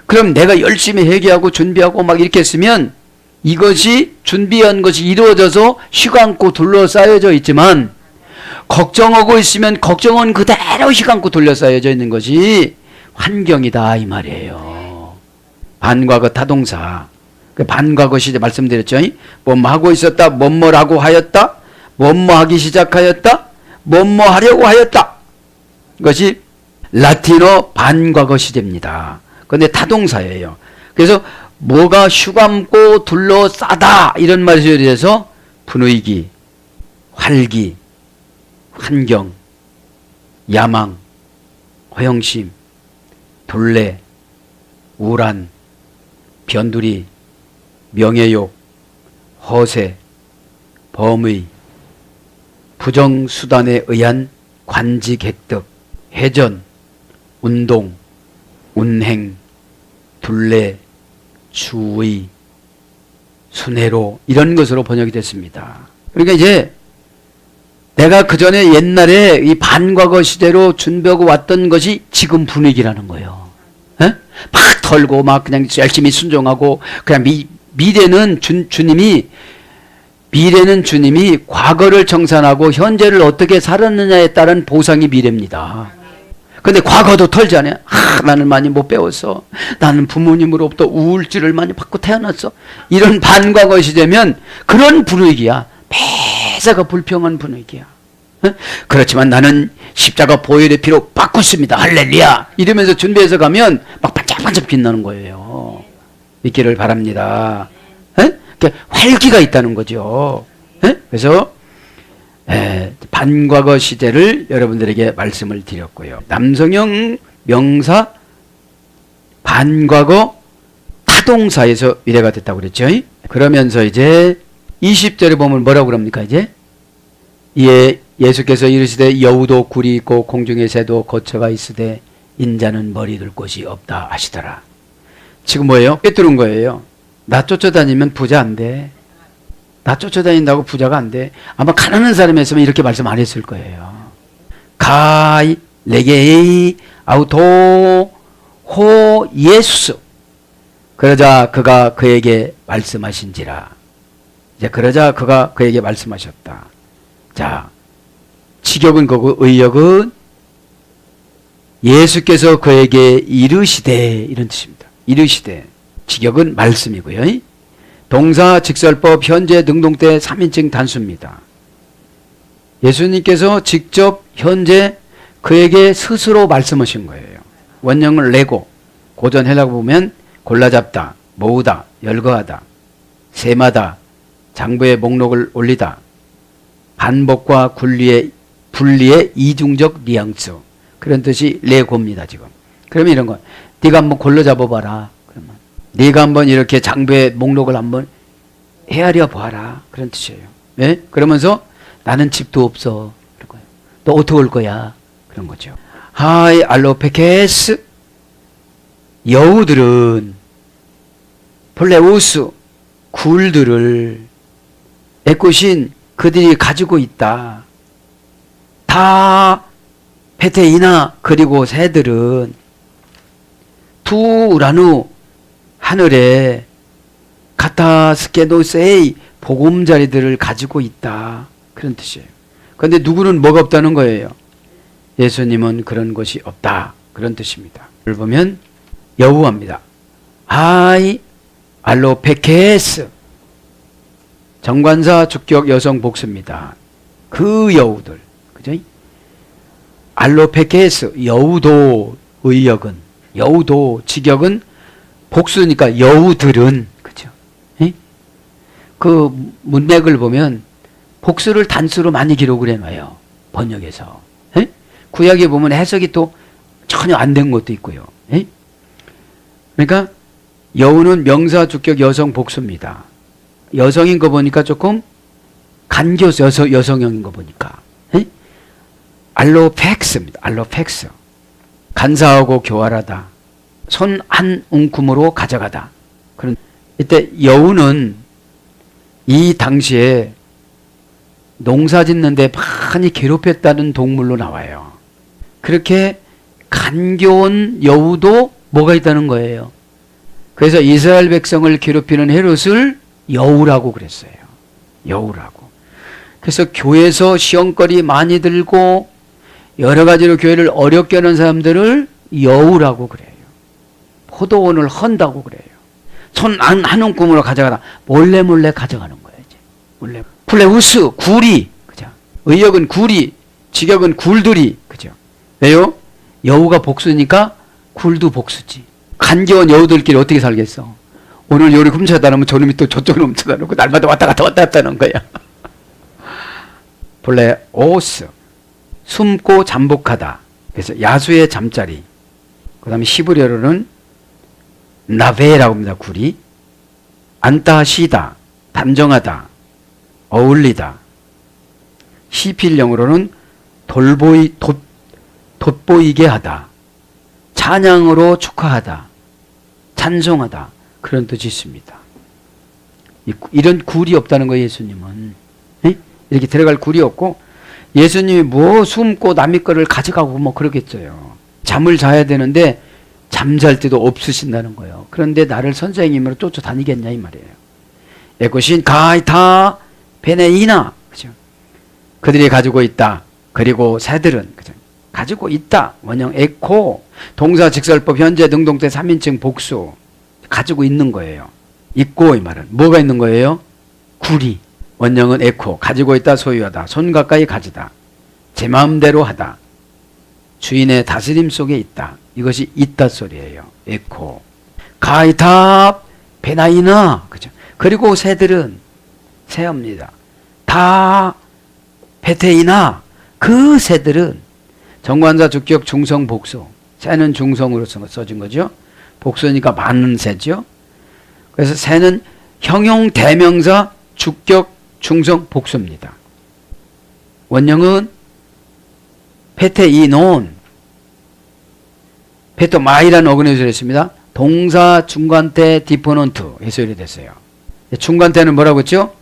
그럼 내가 열심히 회개하고 준비하고 막 이렇게 했으면 이것이 준비한 것이 이루어져서 휘감고 둘러싸여져 있지만, 걱정하고 있으면 걱정은 그대로 휘감고 둘러싸여져 있는 것이 환경이다 이 말이에요. 반과거 타동사. 반과거 시제 말씀드렸죠. 뭐뭐 하고 있었다, 뭐뭐라고 하였다, 뭐뭐 하기 시작하였다, 뭐뭐 하려고 하였다. 이것이 라틴어 반과거 시제입니다. 그런데 타동사예요. 그래서 뭐가 휘감고 둘러싸다 이런 말에 대해서 분위기, 활기, 환경, 야망, 허영심, 둘레, 우란, 변두리, 명예욕, 허세, 범의, 부정수단에 의한 관직 획득, 회전, 운동, 운행, 둘레, 주의, 순회로 이런 것으로 번역이 됐습니다. 그러니까 이제 내가 그 전에 옛날에 이 반과거 시대로 준비하고 왔던 것이 지금 분위기라는 거예요. 막 털고 막 그냥 열심히 순종하고 그냥 미래는 주님이 미래는 주님이 과거를 청산하고 현재를 어떻게 살았느냐에 따른 보상이 미래입니다. 근데 과거도 털잖아요. 나는 많이 못 배웠어. 나는 부모님으로부터 우울증을 많이 받고 태어났어. 이런 반과거 시대면 그런 분위기야. 매사가 불평한 분위기야. 그렇지만 나는 십자가 보혈의 피로 바꿨습니다. 할렐루야. 이러면서 준비해서 가면 막 반짝반짝 빛나는 거예요. 있기를 바랍니다. 활기가 있다는 거죠. 그래서 반과거 시대를 여러분들에게 말씀을 드렸고요. 남성형 명사 반과거 타동사에서 위례가 됐다고 그랬죠. 그러면서 이제 20절에 보면 뭐라고 그럽니까? 이제 이에 예수께서 이르시되 여우도 굴이 있고 공중의 새도 거처가 있으되 인자는 머리 둘 곳이 없다 하시더라. 지금 뭐예요? 꿰뚫은 거예요. 나 쫓아다니면 부자 안 돼. 나 쫓아다닌다고 부자가 안 돼. 아마 가난한 사람이었으면 이렇게 말씀 안 했을 거예요. 가이 레게이 아우토 호 예수. 그러자 그가 그에게 말씀하신지라. 이제 그러자 그가 그에게 말씀하셨다. 자, 직역은 거고 의역은 예수께서 그에게 이르시되 이런 뜻입니다. 이르시되. 직역은 말씀이고요. 동사 직설법 현재 능동태 3인칭 단수입니다. 예수님께서 직접 현재 그에게 스스로 말씀하신 거예요. 원형을 내고 고전 헬라어 보면 골라잡다, 모으다, 열거하다, 세마다, 장부의 목록을 올리다, 반복과 분리의 이중적 뉘앙스 그런 뜻이 레고입니다. 지금. 그러면 이런 거 네가 한번 골라 잡아봐라. 그러면 네가 한번 이렇게 장부의 목록을 한번 헤아려 보아라. 그런 뜻이에요. 네? 그러면서 나는 집도 없어. 그런 거예요. 너 어떻게 올 거야? 그런 거죠. 하이 알로페케스 여우들은 플레우스 굴들을 에꼬신 그들이 가지고 있다. 다 페테이나 그리고 새들은 투우라누 하늘에 카타스케노세이 보금자리들을 가지고 있다. 그런 뜻이에요. 그런데 누구는 뭐가 없다는 거예요? 예수님은 그런 것이 없다. 그런 뜻입니다. 를 보면 여우합니다. 하이 알로페케스 정관사 주격 여성 복수입니다. 그 여우들. 그죠? 알로페케스 여우도 의역은 여우도 직역은 복수니까 여우들은 그죠? 에? 그 문맥을 보면 복수를 단수로 많이 기록을 해놔요. 번역에서. 에? 구약에 보면 해석이 또 전혀 안 된 것도 있고요. 에? 그러니까 여우는 명사 주격 여성 복수입니다. 여성인 거 보니까 조금 간교스 여성형인 거 보니까. 에? 알로펙스입니다. 알로펙스. 간사하고 교활하다. 손 한 움큼으로 가져가다. 그런 이때 여우는 이 당시에 농사 짓는데 많이 괴롭혔다는 동물로 나와요. 그렇게 간교한 여우도 뭐가 있다는 거예요. 그래서 이스라엘 백성을 괴롭히는 헤롯을 여우라고 그랬어요. 여우라고. 그래서 교회에서 시험거리 많이 들고 여러 가지로 교회를 어렵게 하는 사람들을 여우라고 그래요. 포도원을 헌다고 그래요. 손 한 움큼으로 가져가다. 몰래 가져가는 거예요. 이제. 몰래. 플레우스, 굴이. 그죠? 의역은 굴이, 직역은 굴들이. 그죠? 왜요? 여우가 복수니까 굴도 복수지. 간겨운 여우들끼리 어떻게 살겠어? 오늘 요리 훔쳐다 놓으면 저놈이 또 저쪽으로 훔쳐다 놓고 날마다 왔다 갔다 하는 거야. 플레오스. 숨고 잠복하다. 그래서 야수의 잠자리. 그 다음에 히브리어로는 나베라고 합니다. 굴이. 앉다 쉬다. 단정하다. 어울리다. 시필령으로는 돋보이게 하다. 찬양으로 축하하다. 찬송하다. 그런 뜻이 있습니다. 이런 굴이 없다는 거예요. 예수님은. 에? 이렇게 들어갈 굴이 없고 예수님이 뭐 숨고 남의 거를 가져가고 뭐 그러겠어요. 잠을 자야 되는데 잠잘 때도 없으신다는 거예요. 그런데 나를 선생님으로 쫓아다니겠냐 이 말이에요. 에고신 가이타 페네이나, 그죠? 그들이 가지고 있다. 그리고 새들은, 그죠? 가지고 있다. 원형 에코, 동사 직설법 현재 능동태 3인칭 복수. 가지고 있는 거예요. 있고 이 말은 뭐가 있는 거예요? 구리. 원형은 에코, 가지고 있다, 소유하다, 손 가까이 가지다, 제 마음대로 하다, 주인의 다스림 속에 있다. 이것이 있다 소리예요. 에코. 가이탑 베나이나, 그죠? 그리고 새들은 새입니다. 다 베테이나, 그 새들은 정관사 주격 중성 복수. 새는 중성으로 써진 거죠. 복수니까 많은 새죠. 그래서 새는 형용 대명사 주격 중성 복수입니다. 원형은 페테이논, 페토마이라는 어근에서 했습니다. 동사 중간태 디포넌트 해석이 됐어요. 중간태는 뭐라고 했죠?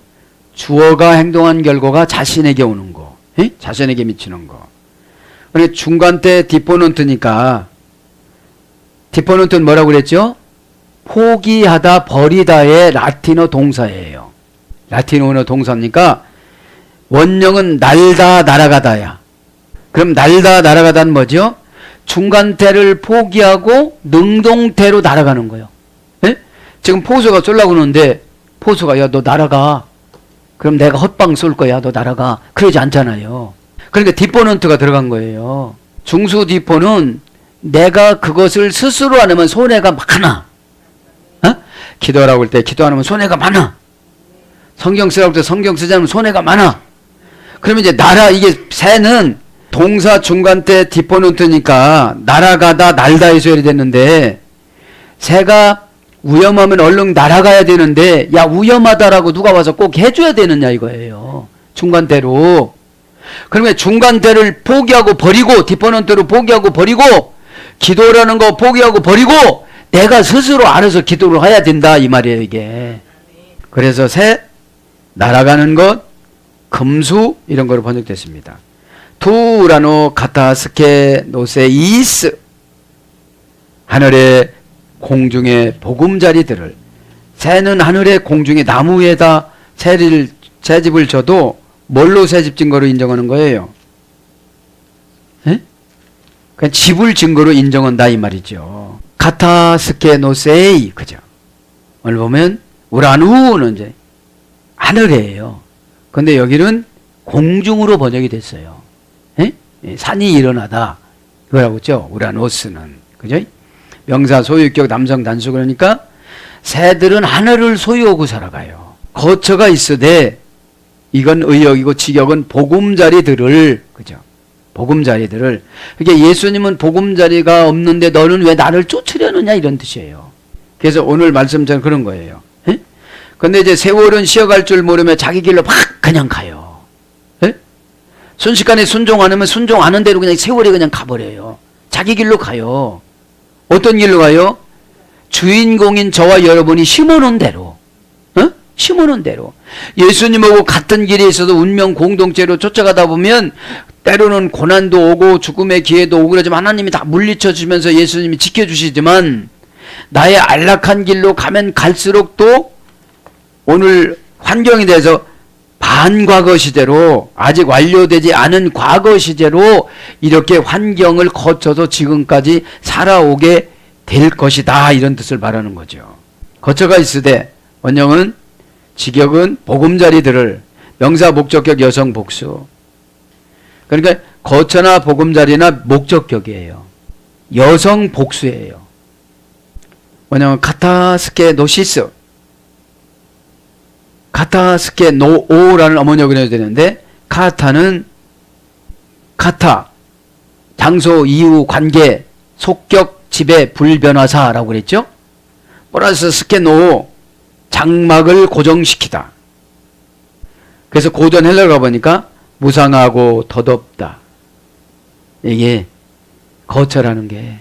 주어가 행동한 결과가 자신에게 오는 거, 자신에게 미치는 거. 그러니까 중간태 디포넌트니까, 디포넌트는 뭐라고 그랬죠? 포기하다, 버리다의 라틴어 동사예요. 라틴어로 동사니까 원형은 날다, 날아가다야. 그럼 날다, 날아가다는 뭐죠? 중간태를 포기하고 능동태로 날아가는 거예요. 예? 지금 포수가 쏠라고 그러는데 포수가 야, 너 날아가. 그럼 내가 헛방 쏠 거야. 너 날아가. 그러지 않잖아요. 그러니까 디포넌트가 들어간 거예요. 중수 디포는 내가 그것을 스스로 안 하면 손해가 많아. 어? 기도하라고 할 때 기도 안 하면 손해가 많아. 성경 쓰라고 할 때 성경 쓰지 않으면 손해가 많아. 그러면 이제 이게 새는 동사 중간태 디포넌트니까 날아가다, 날다 해서 해야 됐는데, 새가 위험하면 얼른 날아가야 되는데, 야, 위험하다라고 누가 와서 꼭 해줘야 되느냐 이거예요. 중간태로. 그러면 중간태를 포기하고 버리고, 디포넌트로 포기하고 버리고, 기도라는 거 포기하고 버리고, 내가 스스로 알아서 기도를 해야 된다 이 말이에요 이게. 그래서 새, 날아가는 것, 금수 이런 거로 번역됐습니다. 투라노 카타스케 노세이스, 하늘의 공중의 보금자리들을, 새는 하늘의 공중의 나무 위에다 새집을 져도 뭘로 새집 증거로 인정하는 거예요? 예? 그냥 집을 증거로 인정한다 이 말이죠. 카타스케 노세이, 그죠? 오늘 보면 우라누는 이제 하늘이에요. 근데 여기는 공중으로 번역이 됐어요. 예? 산이 일어나다. 그거라고 했죠. 우라노스는. 그죠? 명사 소유격 남성 단수. 그러니까 새들은 하늘을 소유하고 살아가요. 거처가 있으되 이건 의역이고 직역은 보금자리들을, 그죠? 보금자리들을. 그러니까 예수님은 보금자리가 없는데 너는 왜 나를 쫓으려느냐 이런 뜻이에요. 그래서 오늘 말씀처럼 그런 거예요. 예? 근데 이제 세월은 쉬어갈 줄 모르며 자기 길로 막 그냥 가요. 순식간에 순종 안 하면 순종하는 대로 그냥 세월이 그냥 가버려요. 자기 길로 가요. 어떤 길로 가요? 주인공인 저와 여러분이 심어놓은 대로. 심어놓은 대로. 예수님하고 같은 길에 있어도 운명 공동체로 쫓아가다 보면 때로는 고난도 오고 죽음의 기회도 오고 그러지만 하나님이 다 물리쳐 주면서 예수님이 지켜주시지만 나의 안락한 길로 가면 갈수록 또 오늘 환경에 대해서 반과거 시대로, 아직 완료되지 않은 과거 시대로 이렇게 환경을 거쳐서 지금까지 살아오게 될 것이다 이런 뜻을 말하는 거죠. 거처가 있으되, 원형은 직역은 보금자리들을, 명사 목적격 여성 복수. 그러니까 거처나 보금자리나 목적격이에요. 여성 복수예요. 원형은 카타스케 노시스, 카타스케 노오라는 어머니역을 해야 되는데, 카타는 카타, 장소, 이유, 관계, 속격, 지배, 불변화사라고 그랬죠? 플러스 스케 노, 장막을 고정시키다. 그래서 고전 헬라어 가보니까 무상하고 덧없다. 이게 거처라는 게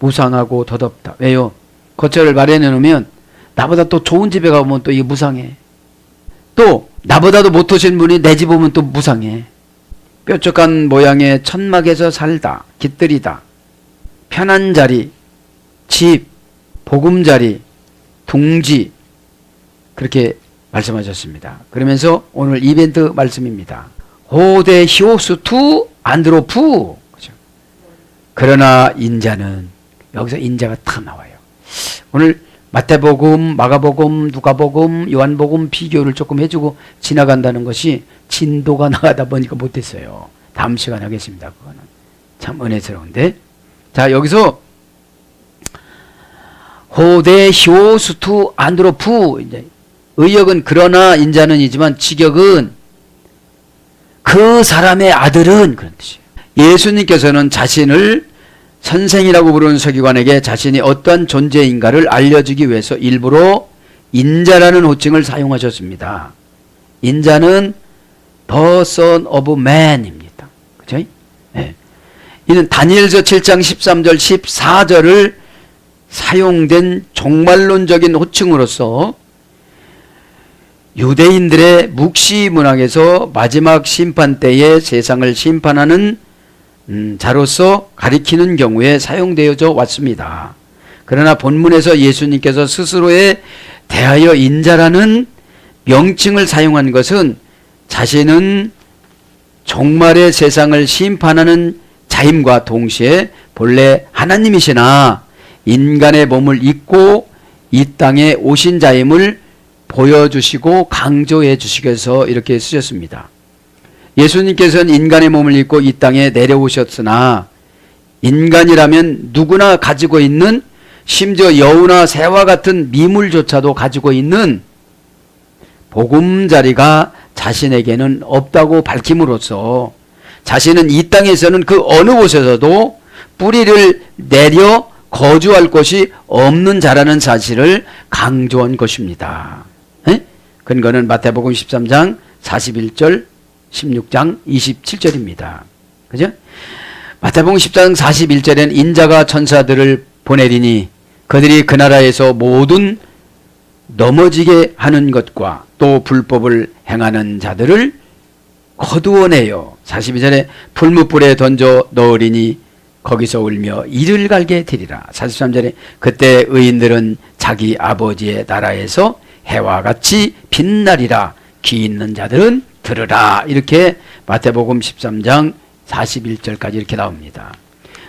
무상하고 덧없다. 왜요? 거처를 마련해 놓으면 나보다 또 좋은 집에 가보면 또 이게 무상해. 또 나보다도 못 오신 분이 내 집 오면 또 무상해. 뾰족한 모양의 천막에서 살다, 깃들이다. 편한 자리, 집, 보금자리, 둥지, 그렇게 말씀하셨습니다. 그러면서 오늘 이벤트 말씀입니다. 호데 히오스투 안드로프. 그죠? 그러나 인자는, 여기서 인자가 탁 나와요. 오늘 마태복음, 마가복음, 누가복음, 요한복음 비교를 조금 해주고 지나간다는 것이 진도가 나가다 보니까 못했어요. 다음 시간에 하겠습니다. 그거는 참 은혜스러운데. 자, 여기서 호데 히오스투 안드로프, 이제 의역은 그러나 인자는이지만 직역은 그 사람의 아들은, 그런 뜻이에요. 예수님께서는 자신을 선생이라고 부르는 서기관에게 자신이 어떠한 존재인가를 알려주기 위해서 일부러 인자라는 호칭을 사용하셨습니다. 인자는 The Son of Man입니다. 그죠? 네. 이는 다니엘서 7장 13절 14절을 사용된 종말론적인 호칭으로서 유대인들의 묵시 문학에서 마지막 심판 때에 세상을 심판하는 자로서 가리키는 경우에 사용되어져 왔습니다. 그러나 본문에서 예수님께서 스스로에 대하여 인자라는 명칭을 사용한 것은 자신은 종말의 세상을 심판하는 자임과 동시에 본래 하나님이시나 인간의 몸을 입고 이 땅에 오신 자임을 보여주시고 강조해 주시기 위해서 이렇게 쓰셨습니다. 예수님께서는 인간의 몸을 입고 이 땅에 내려오셨으나 인간이라면 누구나 가지고 있는, 심지어 여우나 새와 같은 미물조차도 가지고 있는 보금자리가 자신에게는 없다고 밝힘으로써 자신은 이 땅에서는 그 어느 곳에서도 뿌리를 내려 거주할 곳이 없는 자라는 사실을 강조한 것입니다. 근거는 마태복음 13장 41절 16장 27절입니다. 그죠? 마태복음 10장 41절에는 인자가 천사들을 보내리니 그들이 그 나라에서 모든 넘어지게 하는 것과 또 불법을 행하는 자들을 거두어내요. 42절에 풀무불에 던져 넣으리니 거기서 울며 이를 갈게 되리라. 43절에 그때 의인들은 자기 아버지의 나라에서 해와 같이 빛나리라. 귀 있는 자들은 들으라. 이렇게 마태복음 13장 41절까지 이렇게 나옵니다.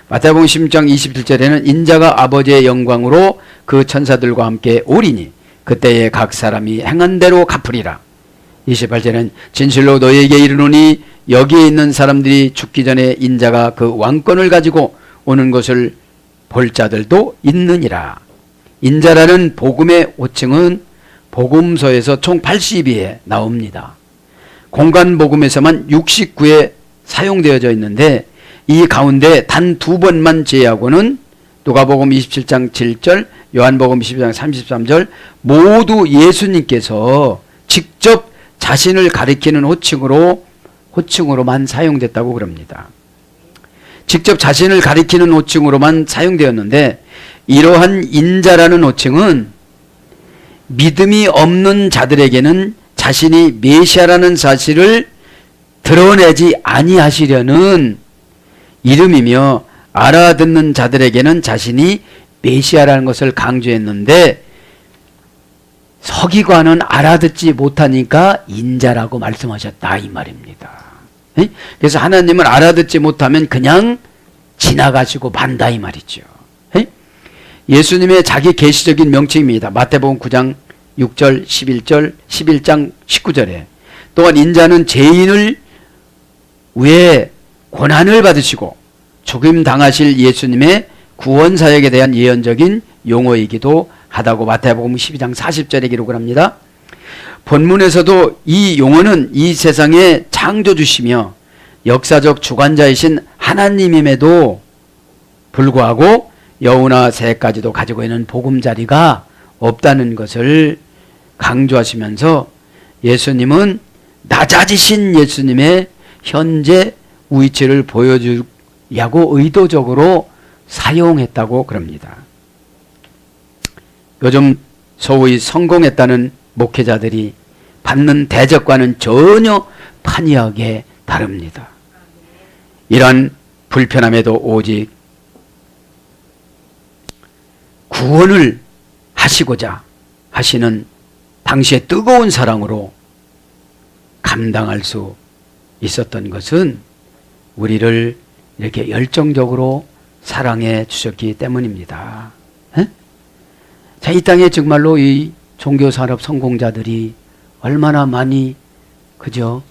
마태복음 16장 27절에는 인자가 아버지의 영광으로 그 천사들과 함께 오리니 그때에 각 사람이 행한 대로 갚으리라. 28절에는 진실로 너희에게 이르노니 여기에 있는 사람들이 죽기 전에 인자가 그 왕권을 가지고 오는 것을 볼 자들도 있느니라. 인자라는 복음의 호칭은 복음서에서 총 80회 나옵니다. 공간복음에서만 69회 사용되어져 있는데 이 가운데 단 2번만 제외하고는 누가복음 27장 7절, 요한복음 22장 33절 모두 예수님께서 직접 자신을 가리키는 호칭으로만 사용됐다고 그럽니다. 직접 자신을 가리키는 호칭으로만 사용되었는데 이러한 인자라는 호칭은 믿음이 없는 자들에게는 자신이 메시아라는 사실을 드러내지 아니하시려는 이름이며 알아듣는 자들에게는 자신이 메시아라는 것을 강조했는데 서기관은 알아듣지 못하니까 인자라고 말씀하셨다 이 말입니다. 그래서 하나님을 알아듣지 못하면 그냥 지나가시고 만다 이 말이죠. 예수님의 자기 계시적인 명칭입니다. 마태복음 9장 6절 11절 11장 19절에 또한 인자는 죄인을 위해 고난을 받으시고 죽임 당하실 예수님의 구원 사역에 대한 예언적인 용어이기도 하다고 마태복음 12장 40절에 기록을 합니다. 본문에서도 이 용어는 이 세상의 창조주시며 역사적 주관자이신 하나님임에도 불구하고 여우나 새까지도 가지고 있는 보금자리가 없다는 것을 강조하시면서 예수님은 낮아지신 예수님의 현재 위치를 보여주려고 의도적으로 사용했다고 그럽니다. 요즘 소위 성공했다는 목회자들이 받는 대접과는 전혀 판이하게 다릅니다. 이런 불편함에도 오직 구원을 하시고자 하시는 당시에 뜨거운 사랑으로 감당할 수 있었던 것은 우리를 이렇게 열정적으로 사랑해 주셨기 때문입니다. 에? 자, 이 땅에 정말로 이 종교산업 성공자들이 얼마나 많이 그죠?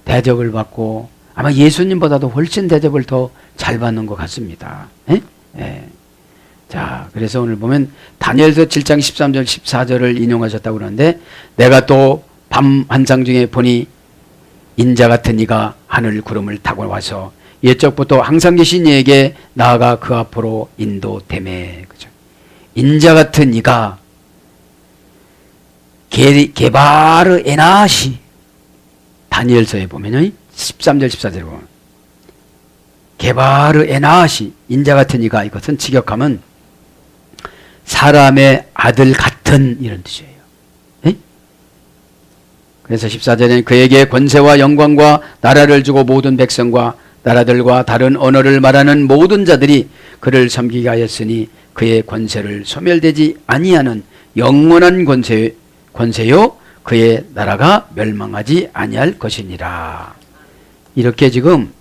대접을 받고 아마 예수님보다도 훨씬 대접을 더 잘 받는 것 같습니다. 에? 예. 자, 그래서 오늘 보면 다니엘서 7장 13절 14절을 인용하셨다고 그러는데 내가 또 밤 환상 중에 보니 인자 같은 이가 하늘 구름을 타고 와서 옛적부터 항상 계신 이에게 나아가 그 앞으로 인도되매. 그죠? 인자 같은 이가 게바르 에나시 다니엘서에 보면요 13절 14절에 보면 게바르 에나시 인자 같은 이가 이것은 직역하면 사람의 아들 같은 이런 뜻이에요. 에? 그래서 14절에는 그에게 권세와 영광과 나라를 주고 모든 백성과 나라들과 다른 언어를 말하는 모든 자들이 그를 섬기게 하였으니 그의 권세를 소멸되지 아니하는 영원한 권세요 그의 나라가 멸망하지 아니할 것이니라. 이렇게 지금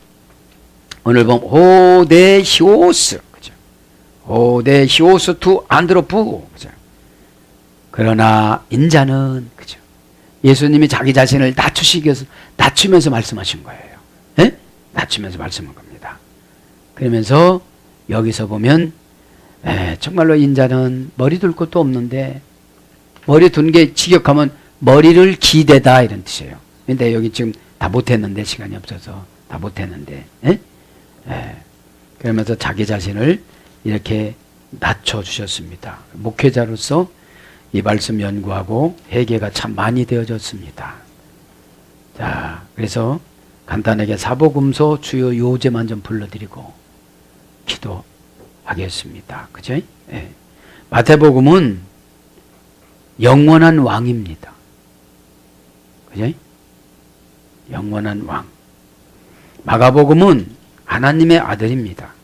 오늘 보면 호데히오스, 그죠? 호데히오스 투 안드로프, 그죠? 그러나 인자는, 그죠? 예수님이 자기 자신을 낮추면서 말씀하신 거예요. 예? 낮추면서 말씀한 겁니다. 그러면서 여기서 보면 정말로 인자는 머리 둘 것도 없는데 머리 둔 게 직역하면 머리를 기대다 이런 뜻이에요. 근데 여기 지금 다 못했는데 시간이 없어서 다 못했는데 그러면서 자기 자신을 이렇게 낮춰주셨습니다. 목회자로서 이 말씀 연구하고 회개가 참 많이 되어졌습니다. 자, 그래서 간단하게 사복음서 주요 요제만 좀 불러드리고 기도하겠습니다. 그죠? 예. 마태복음은 영원한 왕입니다. 그죠? 영원한 왕. 마가복음은 하나님의 아들입니다.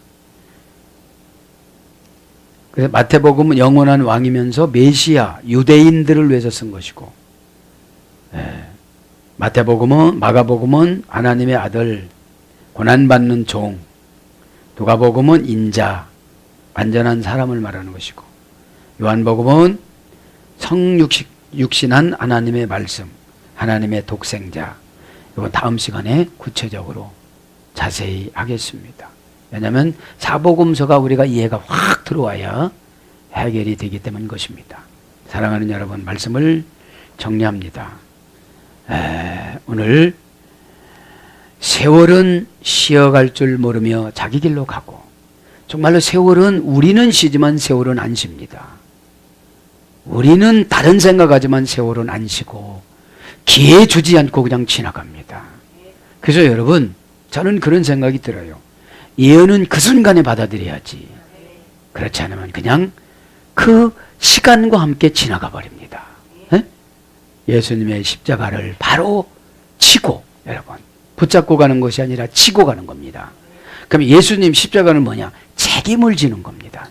그래서 마태복음은 영원한 왕이면서 메시아, 유대인들을 위해서 쓴 것이고, 마가복음은 하나님의 아들, 고난받는 종, 누가복음은 인자, 완전한 사람을 말하는 것이고, 요한복음은 성육신한 하나님의 말씀, 하나님의 독생자. 이거 다음 시간에 구체적으로 자세히 하겠습니다. 왜냐하면 사복음서가 우리가 이해가 확 들어와야 해결이 되기 때문인 것입니다. 사랑하는 여러분, 말씀을 정리합니다. 오늘 세월은 쉬어갈 줄 모르며 자기 길로 가고, 정말로 세월은 우리는 쉬지만 세월은 안 쉽니다. 우리는 다른 생각하지만 세월은 안 쉬고 기회 주지 않고 그냥 지나갑니다. 그래서 여러분, 저는 그런 생각이 들어요. 예언은 그 순간에 받아들여야지. 그렇지 않으면 그냥 그 시간과 함께 지나가 버립니다. 예수님의 십자가를 바로 치고, 여러분, 붙잡고 가는 것이 아니라 치고 가는 겁니다. 그럼 예수님 십자가는 뭐냐? 책임을 지는 겁니다.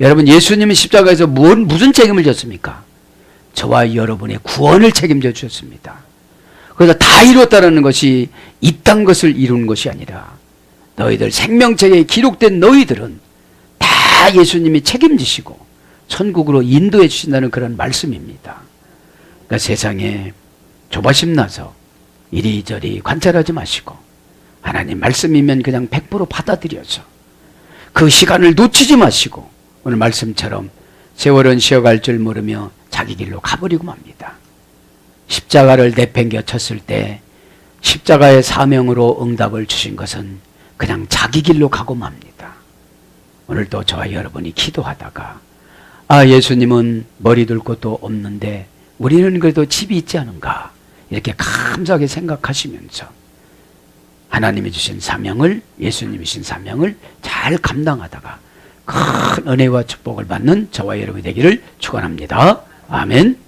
여러분, 예수님은 십자가에서 무슨 책임을 졌습니까? 저와 여러분의 구원을 책임져 주셨습니다. 그래서 다 이뤘다는 것이 이딴 것을 이루는 것이 아니라 너희들 생명책에 기록된 너희들은 다 예수님이 책임지시고 천국으로 인도해 주신다는 그런 말씀입니다. 그러니까 세상에 조바심 나서 이리저리 관찰하지 마시고 하나님 말씀이면 그냥 100% 받아들여서 그 시간을 놓치지 마시고 오늘 말씀처럼 세월은 쉬어갈 줄 모르며 자기 길로 가버리고 맙니다. 십자가를 내팽겨 쳤을 때 십자가의 사명으로 응답을 주신 것은 그냥 자기 길로 가고 맙니다. 오늘도 저와 여러분이 기도하다가 예수님은 머리 둘 곳도 없는데 우리는 그래도 집이 있지 않은가, 이렇게 감사하게 생각하시면서 하나님이 주신 사명을, 예수님이 주신 사명을 잘 감당하다가 큰 은혜와 축복을 받는 저와 여러분이 되기를 축원합니다. 아멘.